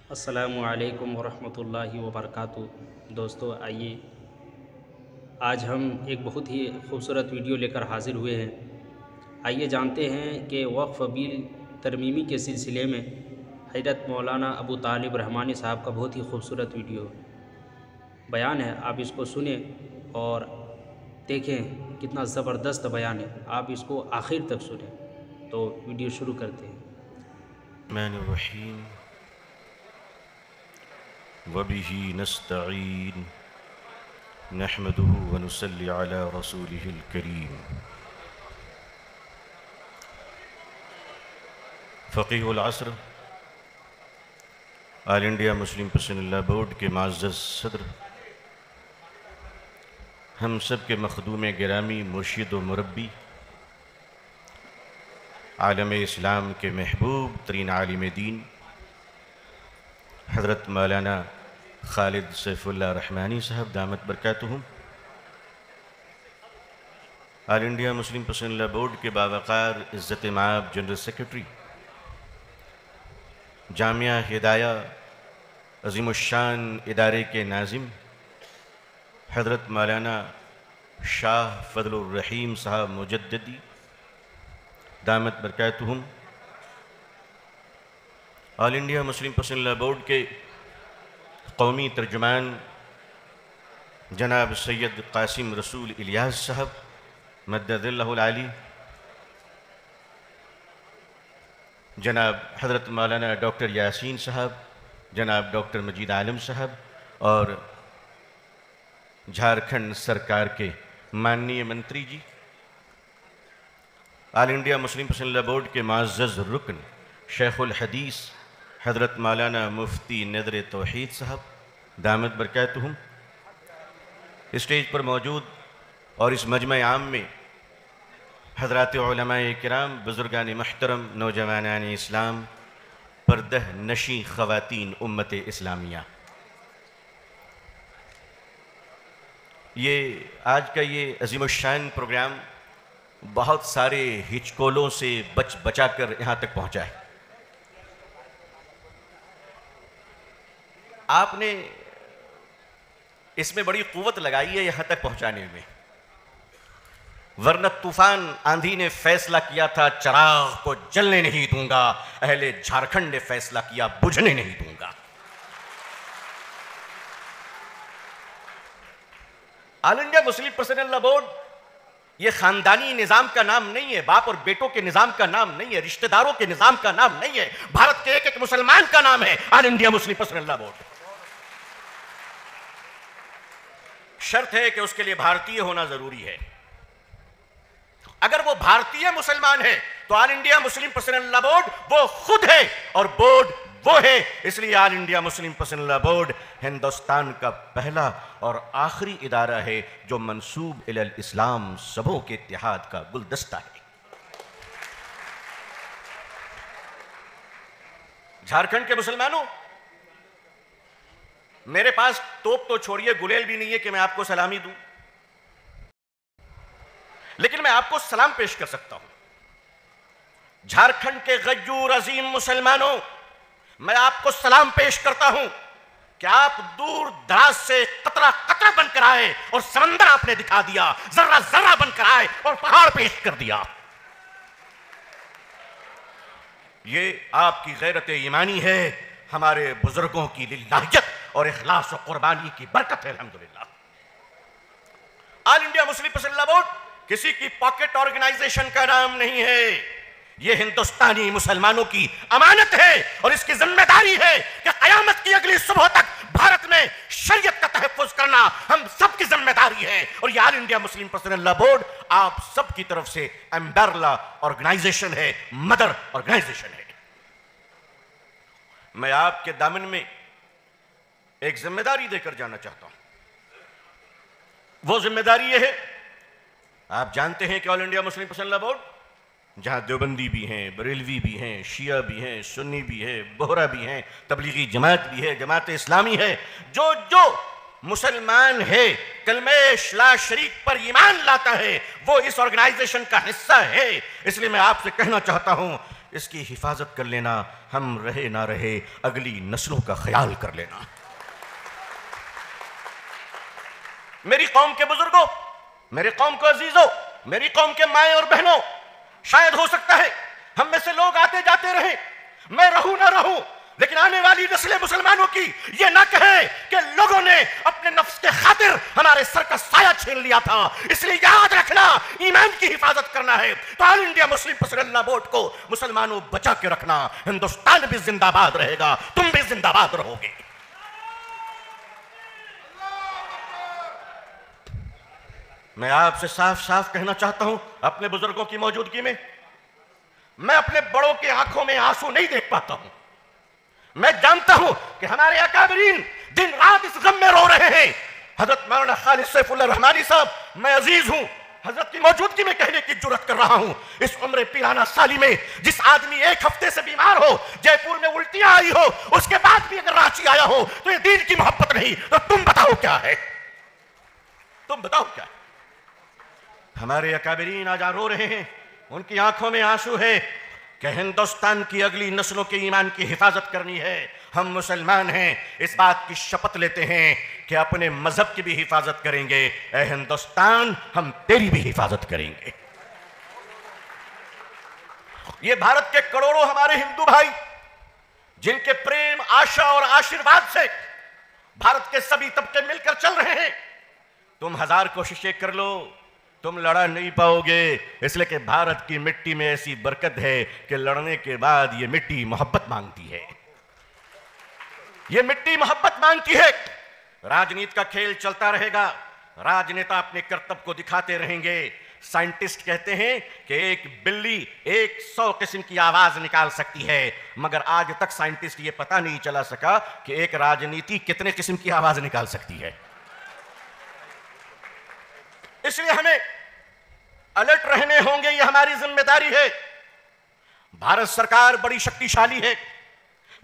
अस्सलामु अलैकुम वरहमतुल्लाहि वबरकातुहू। दोस्तों, आइए आज हम एक बहुत ही खूबसूरत वीडियो लेकर हाज़िर हुए हैं। आइए जानते हैं कि वक्फ़ बिल तरमीमी के सिलसिले में हज़रत मौलाना अबू तालिब रहमानी साहब का बहुत ही खूबसूरत वीडियो बयान है। आप इसको सुने और देखें कितना ज़बरदस्त बयान है। आप इसको आखिर तक सुने। तो वीडियो शुरू करते हैं। रहमानिर्रहीम वबिही नस्तईन नहमदुहु व नुसल्ली अला रसूलिहिल करीम। फ़क़ीहुल अस्र All India Muslim Personal Board के मुअज़्ज़ज़ सदर, हम सब के मखदूम गिरामी मुर्शिद व मुरब्बी, आलम इस्लाम के महबूब तरीन आलिम दीन हज़रत मौलाना खालिद सैफुल्लाह रहमानी साहब दामत बरकातुहुम, All India Muslim Personal Board के बावक़ार इज़्ज़त माब जनरल सेक्रेटरी, जामिया हिदाया अज़ीमुश्शान इदारे के नाज़िम हज़रत मौलाना शाह फ़ज़लुर रहीम साहब मुजद्दिदी दामत बरकातुहुम, All India Muslim Personal Board के कौमी तर्जुमान जनाब सैयद कासिम रसूल इलियास साहब मद्ददिल्लाहुल आली, जनाब हज़रत मौलाना डॉक्टर यासीन साहब, जनाब डॉक्टर मजीद आलम साहब और झारखंड सरकार के माननीय मंत्री जी, All India Muslim Personal Board के मुअज़्ज़ज़ रुकन शेखुल हदीस हज़रत मौलाना मुफ्ती नदर तौहीद साहब दामत बरकातुहुम, स्टेज पर मौजूद और इस मजमा आम में हज़रात उलमाए किराम, बुज़ुर्गान महतरम, नौजवानान इस्लाम, पर्दह नशी ख़वातीन उम्मत इस्लामिया, ये आज का ये अज़ीमुश्शान प्रोग्राम बहुत सारे हिचकोलों से बचा कर यहाँ तक पहुँचा है। आपने इसमें बड़ी कुव्वत लगाई है यहाँ तक पहुँचाने में, वरना तूफान आंधी ने फैसला किया था चिराग को जलने नहीं दूंगा, अहले झारखंड ने फैसला किया बुझने नहीं दूंगा। All India Muslim Personal board ये खानदानी निजाम का नाम नहीं है, बाप और बेटों के निजाम का नाम नहीं है, रिश्तेदारों के निजाम का नाम नहीं है, भारत के एक एक मुसलमान का नाम है all India Muslim Personal board. शर्त है कि उसके लिए भारतीय होना जरूरी है। अगर वो भारतीय मुसलमान है तो all India Muslim Personal board वो खुद है और बोर्ड वो है। इसलिए all India Muslim Personal board Hindustan का पहला और आखिरी इदारा है जो मंसूब इलल इस्लाम सबों के इत्तेहाद का गुलदस्ता है। झारखंड के मुसलमानों, मेरे पास तोप तो छोड़िए गुलेल भी नहीं है कि मैं आपको सलामी दूं, लेकिन मैं आपको सलाम पेश कर सकता हूं। झारखंड के गज्जूर अजीम मुसलमानों, मैं आपको सलाम पेश करता हूं कि आप दूर दराज से कतरा कतरा बनकर आए और समंदर आपने दिखा दिया, जर्रा जर्रा बनकर आए और पहाड़ पेश कर दिया। ये आपकी गैरत ईमानी है, हमारे बुजुर्गों की लिल्लाहियत और इखलास और कुर्बानी की बरकत है। अल्हम्दुलिल्लाह। All India Muslim Personal board किसी की पॉकेट ऑर्गेनाइजेशन का नाम नहीं है, यह हिंदुस्तानी मुसलमानों की अमानत है और इसकी जिम्मेदारी है कि कयामत की अगली सुबह तक भारत में शरीयत का तहफ्फुज करना हम सबकी जिम्मेदारी है। और यह all India Muslim Personal board आप सबकी तरफ से अम्ब्रेला ऑर्गेनाइजेशन है, मदर ऑर्गेनाइजेशन है। मैं आपके दामन में एक जिम्मेदारी देकर जाना चाहता हूं। वो जिम्मेदारी यह है, आप जानते हैं कि all India Muslim Personal board जहां देवबंदी भी हैं, बरेलवी भी हैं, शिया भी हैं, सुन्नी भी है, बोहरा भी हैं, तबलीगी जमात भी है, जमात इस्लामी है, जो जो मुसलमान है कलमे ला शरीक पर ईमान लाता है वो इस ऑर्गेनाइजेशन का हिस्सा है। इसलिए मैं आपसे कहना चाहता हूं इसकी हिफाजत कर लेना, हम रहे ना रहे अगली नस्लों का ख्याल कर लेना। मेरी कौम के बुजुर्गों, मेरी कौम को अजीजों, मेरी कौम के माए और बहनों, शायद हो सकता है हम में से लोग आते जाते रहे, मैं रहूं ना रहूं, लेकिन आने वाली नस्लें मुसलमानों की ये ना कहे कि लोगों ने अपने नफ्स के खातिर हमारे सर का साया छीन लिया था। इसलिए याद रखना, ईमान की हिफाजत करना है तो ऑल इंडिया मुस्लिम पसरल्ला बोर्ड को मुसलमानों बचा के रखना। हिंदुस्तान भी जिंदाबाद रहेगा, तुम भी जिंदाबाद रहोगे। मैं आपसे साफ साफ कहना चाहता हूं, अपने बुजुर्गों की मौजूदगी में मैं अपने बड़ों की आंखों में आंसू नहीं देख पाता हूं। मैं जानता हूं कि हमारे अकाबरीन दिन रात इस गम में रो रहे हैं। हजरत मौलाना खालिद सैफुल्लाह रहमानी साहब, मैं अजीज हूं, हजरत की मौजूदगी में कहने की जुर्रत कर रहा हूं, इस उम्र पीराना साली में जिस आदमी एक हफ्ते से बीमार हो, जयपुर में उल्टियां आई हो, उसके बाद भी अगर रांची आया हो तो ये दीन की मोहब्बत नहीं तो तुम बताओ क्या है? तुम बताओ क्या है? हमारे अकाबरीन आज रो रहे हैं, उनकी आंखों में आंसू है कि हिंदुस्तान की अगली नस्लों के ईमान की हिफाजत करनी है। हम मुसलमान हैं, इस बात की शपथ लेते हैं कि अपने मजहब की भी हिफाजत करेंगे। ए हिंदुस्तान, हम तेरी भी हिफाजत करेंगे। ये भारत के करोड़ों हमारे हिंदू भाई, जिनके प्रेम, आशा और आशीर्वाद से भारत के सभी तबके मिलकर चल रहे हैं, तुम 1000 कोशिशें कर लो, तुम लड़ा नहीं पाओगे। इसलिए कि भारत की मिट्टी में ऐसी बरकत है कि लड़ने के बाद ये मिट्टी मोहब्बत मांगती है। ये मिट्टी मोहब्बत मांगती है। राजनीति का खेल चलता रहेगा, राजनेता अपने कर्तव्य को दिखाते रहेंगे। साइंटिस्ट कहते हैं कि एक बिल्ली 100 किस्म की आवाज निकाल सकती है, मगर आज तक साइंटिस्ट ये पता नहीं चला सका कि एक राजनीति कितने किस्म की आवाज निकाल सकती है। इसलिए हमें अलर्ट रहने होंगे, ये हमारी जिम्मेदारी है। भारत सरकार बड़ी शक्तिशाली है,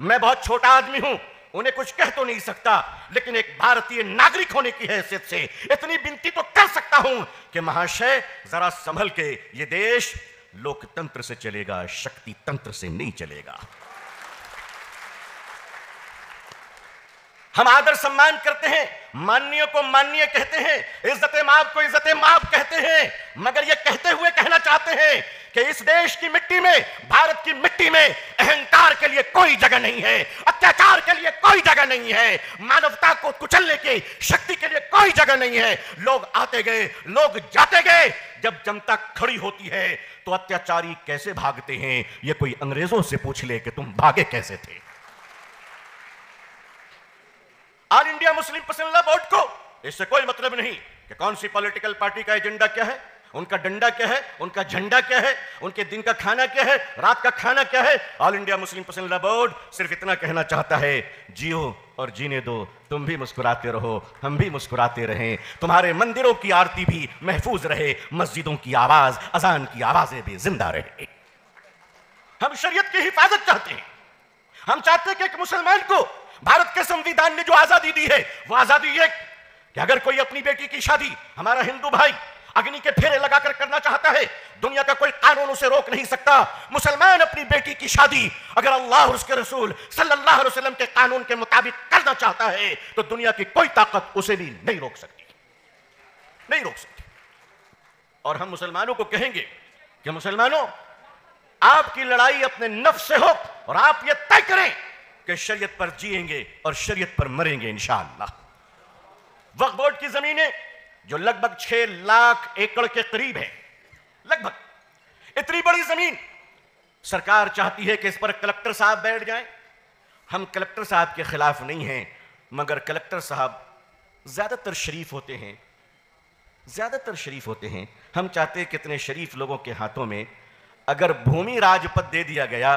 मैं बहुत छोटा आदमी हूं, उन्हें कुछ कह तो नहीं सकता, लेकिन एक भारतीय नागरिक होने की हैसियत से इतनी विनती तो कर सकता हूं कि महाशय जरा संभल के, ये देश लोकतंत्र से चलेगा, शक्ति तंत्र से नहीं चलेगा। हम आदर सम्मान करते हैं, माननीय को माननीय कहते हैं, इज्जत माप को इज्जत माप कहते हैं, मगर यह कहते हुए कहना चाहते हैं कि इस देश की मिट्टी में, भारत की मिट्टी में अहंकार के लिए कोई जगह नहीं है, अत्याचार के लिए कोई जगह नहीं है, मानवता को कुचलने की शक्ति के लिए कोई जगह नहीं है। लोग आते गए, लोग जाते गए, जब जनता खड़ी होती है तो अत्याचारी कैसे भागते हैं, यह कोई अंग्रेजों से पूछ ले कि तुम भागे कैसे थे। ऑल इंडिया मुस्लिम पसंदीदा बोर्ड को इससे कोई मतलब नहीं कि कौन सी पॉलिटिकल पार्टी का एजेंडा क्या है, उनका डंडा क्या है, उनका झंडा क्या है, उनके दिन का खाना क्या है, रात का खाना क्या है। ऑल इंडिया मुस्लिम पसंदीदा बोर्ड सिर्फ इतना कहना चाहता है, जियो और जीने दो, तुम भी मुस्कुराते रहो, हम भी मुस्कुराते रहें, तुम्हारे मंदिरों की आरती भी महफूज रहे, मस्जिदों की आवाज, अजान की आवाजें भी जिंदा रहे। हम शरीयत की हिफाजत चाहते हैं। हम चाहते हैं कि एक मुसलमान को भारत के संविधान ने जो आजादी दी है, वो आजादी ये कि अगर कोई अपनी बेटी की शादी, हमारा हिंदू भाई अग्नि के फेरे लगाकर करना चाहता है, दुनिया का कोई कानून उसे रोक नहीं सकता। मुसलमान अपनी बेटी की शादी अगर अल्लाह और उसके रसूल सल्लल्लाहु अलैहि वसल्लम के कानून के मुताबिक करना चाहता है तो दुनिया की कोई ताकत उसे भी नहीं रोक सकती, नहीं रोक सकती। और हम मुसलमानों को कहेंगे कि मुसलमानों, आपकी लड़ाई अपने नफ्स से हो और आप ये तय करें कि शरीयत पर जिएंगे और शरीयत पर मरेंगे इंशाअल्लाह। वक्फ बोर्ड की जमीनें जो लगभग 6 लाख एकड़ के करीब है, लगभग इतनी बड़ी जमीन, सरकार चाहती है कि इस पर कलेक्टर साहब बैठ जाएं। हम कलेक्टर साहब के खिलाफ नहीं हैं, मगर कलेक्टर साहब ज्यादातर शरीफ होते हैं, ज्यादातर शरीफ होते हैं। हम चाहते हैं कितने शरीफ लोगों के हाथों में अगर भूमि राजपथ दे दिया गया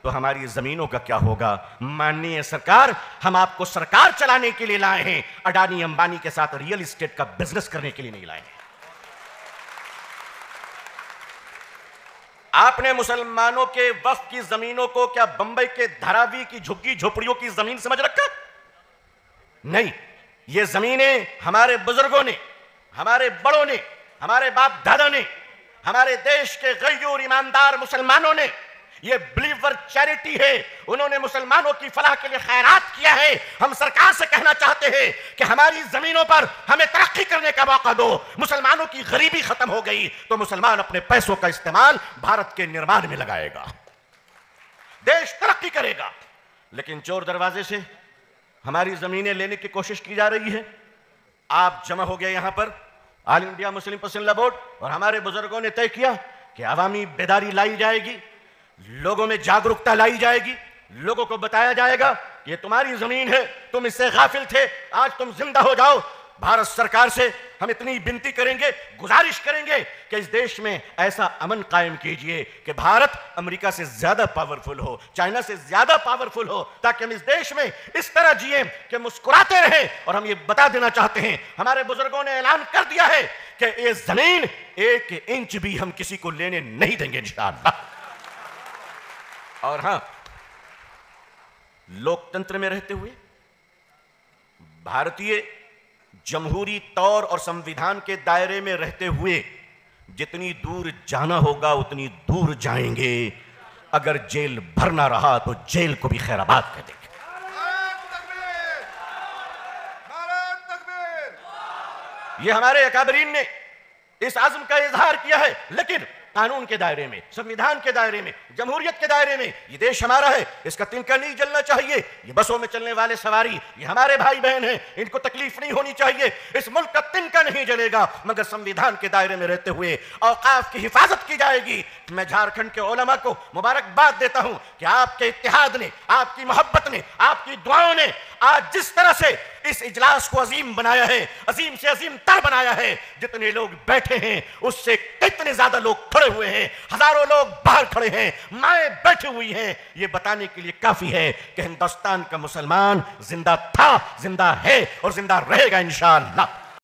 तो हमारी जमीनों का क्या होगा। माननीय सरकार, हम आपको सरकार चलाने के लिए लाए हैं, अडानी अंबानी के साथ रियल एस्टेट का बिजनेस करने के लिए नहीं लाए हैं। आपने मुसलमानों के वक्फ की जमीनों को क्या बंबई के धारावी की झुग्गी झोपड़ियों की जमीन समझ रखा? नहीं, ये जमीनें हमारे बुजुर्गों ने, हमारे बड़ों ने, हमारे बाप दादा ने, हमारे देश के गयूर ईमानदार मुसलमानों ने ये बिलीवर चैरिटी है। उन्होंने मुसलमानों की फलाह के लिए खैरात किया है। हम सरकार से कहना चाहते हैं कि हमारी जमीनों पर हमें तरक्की करने का मौका दो। मुसलमानों की गरीबी खत्म हो गई तो मुसलमान अपने पैसों का इस्तेमाल भारत के निर्माण में लगाएगा, देश तरक्की करेगा। लेकिन चोर दरवाजे से हमारी जमीनें लेने की कोशिश की जा रही है। आप जमा हो गए यहां पर, ऑल इंडिया मुस्लिम पसंदीदा बोर्ड और हमारे बुजुर्गों ने तय किया कि अवामी बेदारी लाई जाएगी, लोगों में जागरूकता लाई जाएगी, लोगों को बताया जाएगा कि ये तुम्हारी जमीन है, तुम इससे गाफिल थे, आज तुम जिंदा हो जाओ। भारत सरकार से हम इतनी विनती करेंगे, गुजारिश करेंगे कि इस देश में ऐसा अमन कायम कीजिए कि भारत अमेरिका से ज्यादा पावरफुल हो, चाइना से ज्यादा पावरफुल हो, ताकि हम इस देश में इस तरह जिए कि मुस्कुराते रहें। और हम ये बता देना चाहते हैं, हमारे बुजुर्गों ने ऐलान कर दिया है कि ये जमीन 1 इंच भी हम किसी को लेने नहीं देंगे इंशाअल्लाह। और हां, लोकतंत्र में रहते हुए, भारतीय जमहूरी तौर और संविधान के दायरे में रहते हुए जितनी दूर जाना होगा उतनी दूर जाएंगे। अगर जेल भरना रहा तो जेल को भी खैराबाद कर देंगे। ये हमारे अकाबरीन ने इस आज़म का इजहार किया है। लेकिन कानून के दायरे में, संविधान के दायरे में, जमहूरियत के दायरे में ये देश हमारा है, इसका तिनका नहीं जलना चाहिए। ये बसों में चलने वाले सवारी ये हमारे भाई बहन हैं, इनको तकलीफ नहीं होनी चाहिए। इस मुल्क का तिनका नहीं जलेगा, मगर संविधान के दायरे में रहते हुए औकाफ की हिफाजत की जाएगी। मैं झारखंड के उलमा को मुबारकबाद देता हूं कि आपके इत्तेहाद ने, आपकी मोहब्बत ने, आपकी दुआओं ने आज जिस तरह से इस इजलास को अजीम बनाया है, अजीम से अजीम तर बनाया है। जितने लोग बैठे हैं उससे कितने ज्यादा लोग खड़े हुए हैं, हजारों लोग बाहर खड़े हैं, माएं बैठी हुई हैं। ये बताने के लिए काफी है कि हिंदुस्तान का मुसलमान जिंदा था, जिंदा है और जिंदा रहेगा इंशाअल्लाह।